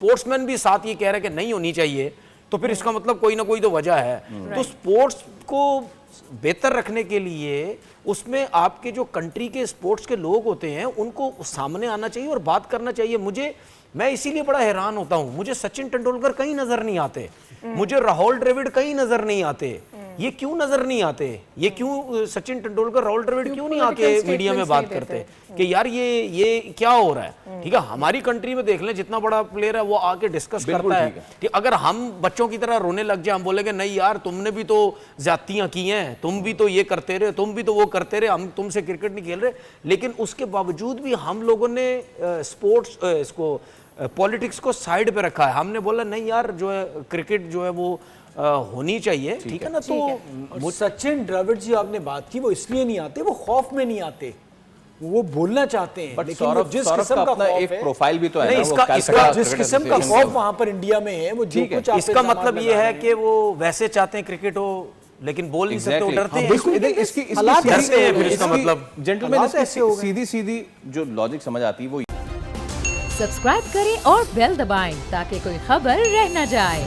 Sportsman भी साथ ये कह रहे हैं कि नहीं होनी चाहिए, तो फिर इसका मतलब कोई ना कोई तो वजह है। तो स्पोर्ट्स को बेहतर रखने के लिए उसमें आपके जो कंट्री के स्पोर्ट्स के लोग होते हैं उनको सामने आना चाहिए और बात करना चाहिए। मैं इसीलिए बड़ा हैरान होता हूं, मुझे सचिन तेंदुलकर कहीं नजर नहीं आते, मुझे राहुल द्रविड़ कहीं नजर नहीं आते। ये क्यों नजर नहीं आते? ये क्यों सचिन तेंदुलकर, राहुल द्रविड़ क्यों नहीं आके मीडिया में बात करते कि यार ये क्या हो रहा है? ठीक है, हमारी कंट्री में देख लें, जितना बड़ा प्लेयर है वो आके डिस्कस करता है कि अगर हम बच्चों की तरह रोने लग जाए, हम बोलेंगे नहीं यार तुमने भी तो ज्यादतियां की हैं, तुम भी तो ये करते रहे, तुम भी तो वो करते रहे, हम तुमसे क्रिकेट नहीं खेल रहे। लेकिन उसके बावजूद भी हम लोगों ने स्पोर्ट्स इसको पॉलिटिक्स को साइड पे रखा है। हमने बोला नहीं यार जो है क्रिकेट जो है वो होनी चाहिए, ठीक है ना। तो सचिन द्रविड़ जी आपने बात की, वो इसलिए नहीं आते, वो खौफ में नहीं आते, वो बोलना चाहते हैं। लेकिन सौरभ, जिस किस्म का एक प्रोफाइल भी तो है, जिस किस्म का खौफ वहां पर इंडिया में है, वो जो कुछ इसका मतलब ये है कि वो वैसे चाहते हैं क्रिकेट हो लेकिन बोल नहीं सकते, डरते हैं। इसका मतलब जेंटलमैन सीधी सीधी जो लॉजिक समझ आती है वो। सब्सक्राइब करें और बेल दबाएं ताकि कोई खबर रह न जाए।